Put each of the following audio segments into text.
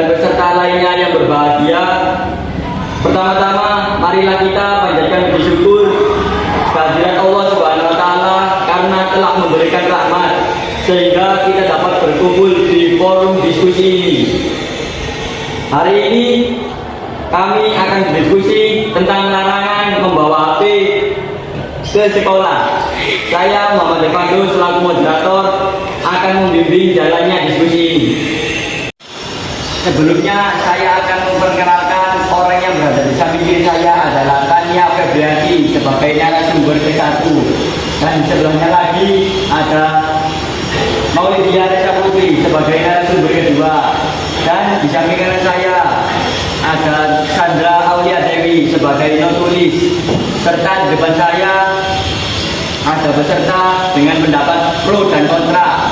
dan peserta lainnya yang berbahagia, pertama-tama marilah kita panjatkan puji syukur kehadirat Allah Subhanahu wa taala karena telah memberikan rahmat sehingga kita dapat berkumpul di forum diskusi ini. Hari ini kami akan berdiskusi tentang larangan membawa HP ke sekolah. Saya Muhammad Devando selaku moderator akan membimbing jalannya diskusi ini. Sebelumnya saya akan memperkenalkan orang yang berada di samping kiri saya adalah Tania Febrianti sebagai narasumber ke-1, dan sebelahnya lagi ada Maulidia Reza Putri sebagai narasumber kedua, dan di samping kanan saya ada Sandra Aulia Dewi sebagai notulis, serta di depan saya ada peserta dengan pendapat pro dan kontra.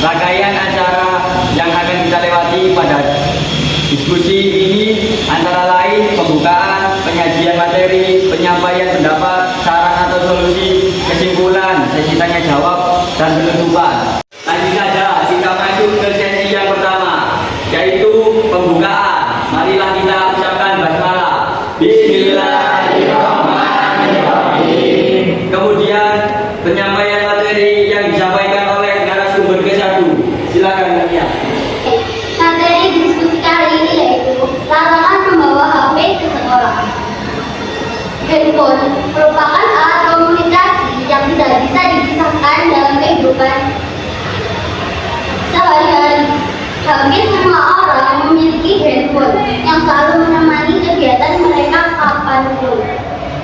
Rangkaian acara yang akan kita lewati pada diskusi ini antara lain pembukaan, penyajian materi, penyampaian pendapat, saran atau solusi, kesimpulan, sesi tanya jawab, dan penutupan. Lanjut saja kita masuk ke sesi yang pertama, yaitu pembukaan. Marilah kita ucapkan basmalah. Bismillahirrahmanirrahim. Kemudian penyampaian materi yang disampaikan oleh narasumber ke-1. Silakan Tania. Materi diskusi kali ini yaitu larangan membawa HP ke sekolah. Handphone merupakan alat komunikasi yang tidak bisa dipisahkan dalam kehidupan sehari-hari. Hampir semua orang memiliki handphone yang selalu menemani kegiatan mereka kapanpun.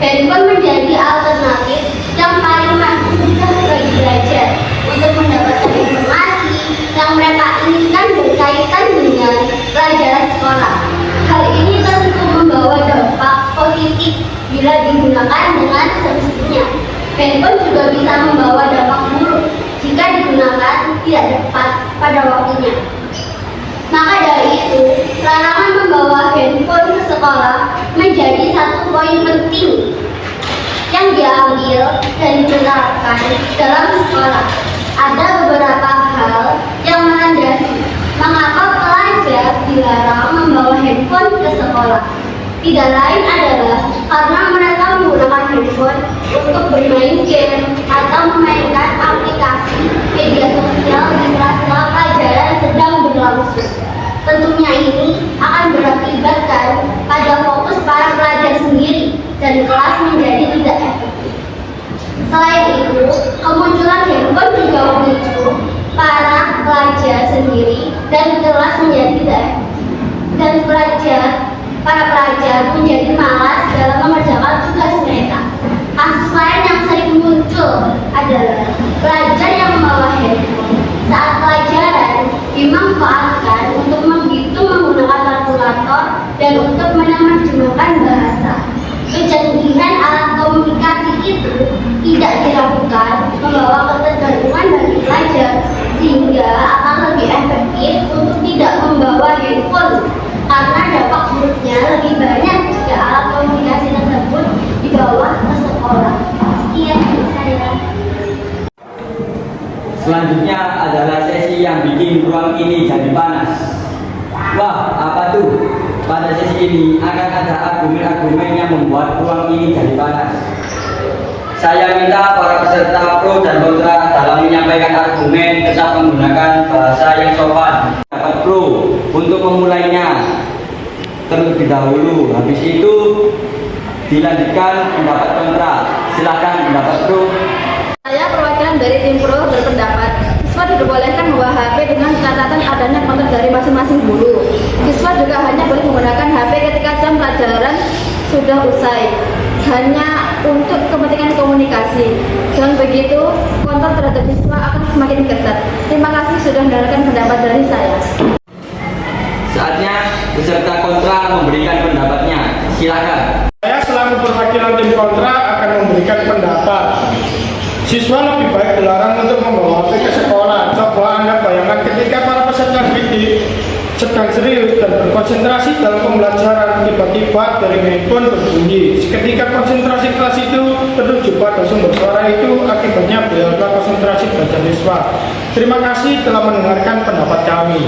Handphone menjadi alternatif yang paling mudah bagi belajar untuk mendapatkan informasi yang mereka inginkan berkaitan dengan pelajaran sekolah. Hal ini tentu membawa dampak positif bila digunakan dengan semestinya. Handphone juga bisa membawa dampak buruk jika digunakan tidak tepat pada waktunya. Maka dari itu, larangan membawa handphone ke sekolah menjadi satu poin penting yang diambil dan diterapkan dalam sekolah. Ada beberapa hal yang melandasi mengapa pelajar dilarang membawa handphone ke sekolah. Tidak lain adalah karena mereka menggunakan handphone untuk bermain game atau memainkan aplikasi media sosial di sela-sela pelajaran sedang berlangsung. Tentunya ini akan berakibatkan pada fokus para pelajar sendiri dan kelas menjadi tidak efektif. Selain itu, kemunculan handphone juga memicu para pelajar sendiri dan kelas menjadi tidak efektif. Dan para pelajar menjadi malas dalam mengerjakan tugas mereka. Kasus lain yang sering muncul adalah pelajar yang membawa handphone saat pelajaran dimanfaatkan untuk menghitung menggunakan kalkulator dan untuk menerjemahkan bahasa. Kecanggihan alat komunikasi itu tidak diragukan membawa ketergantungan bagi pelajar, sehingga akan lebih efektif untuk tidak membawa handphone karena dampak buruknya lebih banyak jika alat komunikasi tersebut dibawa ke sekolah. Sekian dari saya. Selanjutnya adalah sesi yang bikin ruang ini jadi panas. Wah, apa tuh? Pada sesi ini akan ada argumen-argumen yang membuat ruang ini jadi panas. Saya minta para peserta pro dan kontra dalam menyampaikan argumen tetap menggunakan bahasa yang sopan. Dapat pro untuk memulainya terlebih dahulu. Habis itu dilanjutkan pendapat kontra. Silakan pendapat pro. Saya perwakilan dari tim pro berpendapat siswa diperbolehkan membawa HP dengan catatan adanya konten dari masing-masing guru. Siswa juga hanya boleh menggunakan HP ketika jam pelajaran sudah usai, hanya untuk kepentingan komunikasi. Dengan begitu, kontrol terhadap siswa akan semakin ketat. Terima kasih sudah mendengarkan pendapat dari saya. Saatnya peserta kontra memberikan pendapatnya. Silakan. Saya selaku perwakilan tim kontra akan memberikan pendapat. Siswa lebih baik dilarang untuk membawa HP ke sekolah. Coba Anda bayangkan ketika para peserta didik sedang serius dan berkonsentrasi dalam pembelajaran, tiba-tiba dari handphone berbunyi. Seketika konsentrasi kelas itu tertuju pada sumber suara itu, akibatnya berhasillah konsentrasi belajar siswa. Terima kasih telah mendengarkan pendapat kami.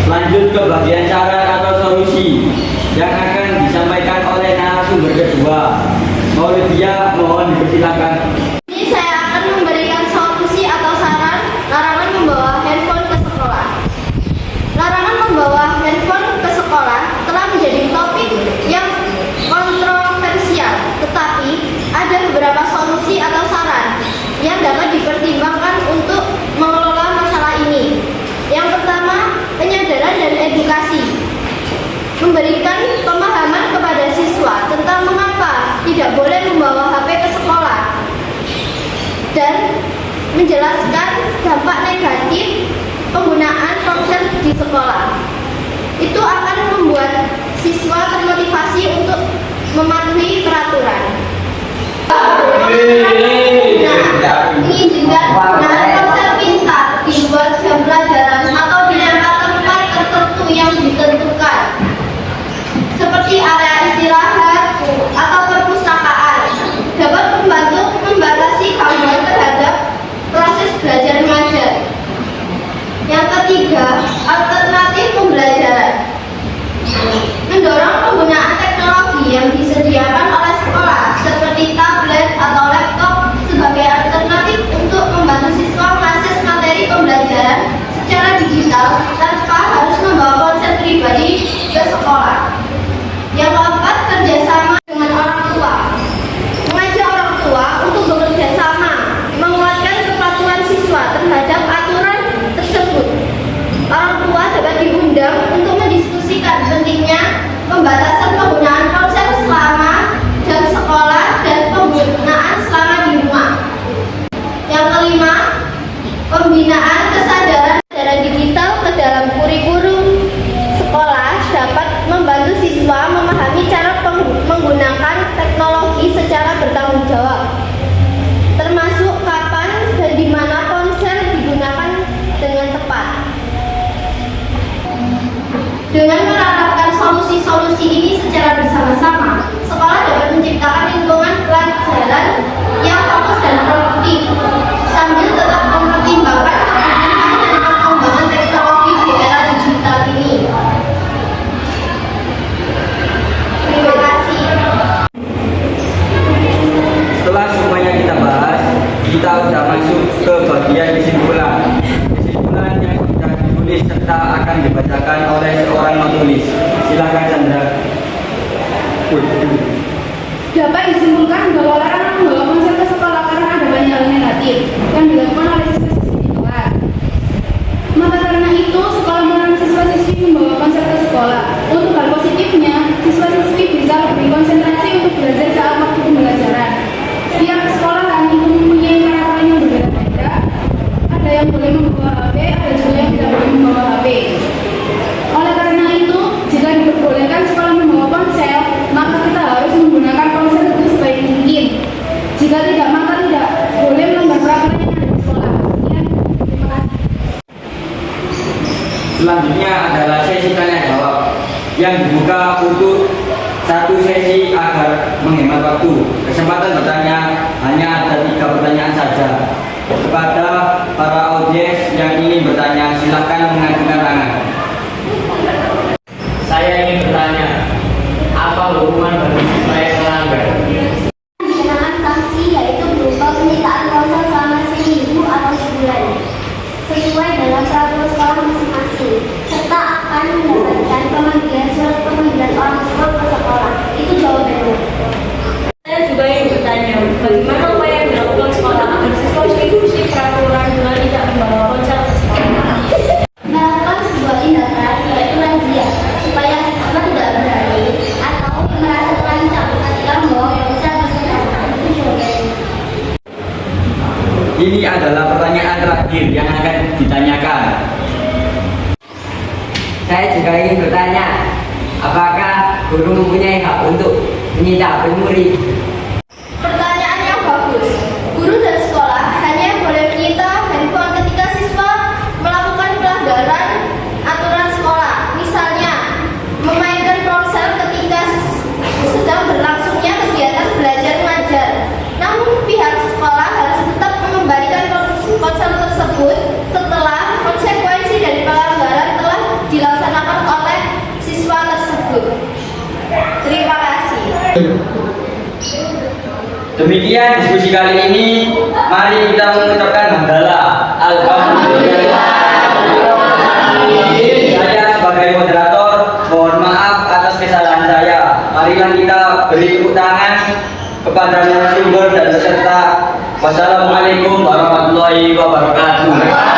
Lanjut ke bagian saran atau solusi yang akan disampaikan oleh narasumber kedua. Maulidia, mohon dipersilakan. Ini saya akan memberikan solusi atau saran larangan membawa handphone ke sekolah. Larangan membawa handphone ke sekolah telah menjadi topik yang kontroversial, tetapi ada beberapa solusi atau saran yang dapat dipertimbangkan untuk mengelola masalah ini. Yang pertama, penyadaran dan edukasi. Memberikan pemahaman kepada siswa tentang mengapa tidak boleh membawa HP ke sekolah dan menjelaskan dampak negatif penggunaan ponsel di sekolah. Itu akan membuat siswa termotivasi untuk mematuhi peraturan. Ini juga penggunaan ponsel pintar dibuat jam pelajaran atau dilempar tempat tertentu yang ditentukan, seperti area istirahat atau perpustakaan, dapat membantu membatasi gangguan terhadap proses belajar mengajar. Yang ketiga, alternatif pembelajaran. Mendorong penggunaan teknologi yang disediakan oleh sekolah seperti tablet atau laptop sebagai alternatif untuk membantu siswa mengakses materi pembelajaran secara digital tanpa harus membawa ponsel pribadi ke sekolah. Yang keempat, kerjasama dengan orang tua. Mengajak orang tua untuk bekerja sama, menguatkan kepatuhan siswa terhadap aturan tersebut. Orang tua dapat diundang untuk mendiskusikan pentingnya pembatasan penggunaan ponsel selama jam sekolah dan penggunaan selama di rumah. Yang kelima, pembinaan kesadaran digital ke dalam kurikulum sekolah dapat membantu siswa memahami cara menggunakan teknologi secara bertanggung jawab, termasuk kapan dan di mana ponsel digunakan dengan tepat. Dengan menerapkan solusi-solusi ini secara bersama-sama, sekolah dapat menciptakan lingkungan pelajaran yang fokus dan produktif, sambil tetap mempertimbangkan kebutuhan dan perkembangan teknologi di era digital ini. Terima kasih. Setelah semuanya kita bahas, kita sudah masuk ke bagian kesimpulan. Kesimpulan yang sudah ditulis serta akan dibacakan oleh seorang penulis. Silakan Chandra. Dapat disimpulkan bahwa larangan membawa ponsel ke sekolah karena ada banyak hal negatif yang dilakukan oleh siswa-siswi di kelas. Maka karena itu, sekolah melarang siswa-siswi membawa ponsel ke sekolah. Untuk hal positifnya, siswa-siswi bisa lebih konsentrasi untuk belajar saat waktu pembelajaran. Setiap sekolah itu mempunyai peraturan yang berbeda-beda. Ada yang boleh membawa HP, ada juga yang tidak boleh membawa HP. Oleh karena itu, jika diperbolehkan sekolah membawa ponsel, maka kita harus menggunakan ponsel itu sebaik mungkin. Jika tidak, maka tidak boleh melanggar peraturan yang ada di sekolah. Sekian, terima kasih. Selanjutnya adalah sesi tanya jawab yang dibuka untuk satu sesi agar menghemat waktu. Kesempatan bertanya hanya ada 3 pertanyaan saja. Kepada para audiens yang ingin bertanya, silakan mengajukan tangan. Saya ingin bertanya, apa hukuman bagi siswa yang melanggar? Dengan sanksi yaitu berupa penyitaan ponsel selama seminggu atau sebulan, sesuai dalam peraturan sekolah masing-masing, serta akan mendapatkan pemanggilan surat pemanggilan orang tua ke sekolah. Itu jawabannya. Saya juga ingin bertanya, bagaimana upaya yang dilakukan sekolah agar siswa mengikuti peraturan dengan tidak membawa ponsel ke sekolah? Melakukan sebuah tindakan yaitu razia, supaya siswa tidak berani atau merasa terancam ketika membawa ponsel ke sekolah. Itu jawabannya. Ini adalah pertanyaan terakhir yang akan ditanyakan. Saya juga ingin bertanya, apakah guru mempunyai hak untuk menyita HP murid? Pertanyaan yang bagus. Guru dan sekolah hanya boleh menyita handphone ketika siswa melakukan pelanggaran Demikian diskusi kali ini. Mari kita mengucapkan hamdalah. Alhamdulillah. Saya sebagai moderator mohon maaf atas kesalahan saya. Marilah kita beri tepuk tangan kepada narasumber dan peserta. Wassalamualaikum warahmatullahi wabarakatuh.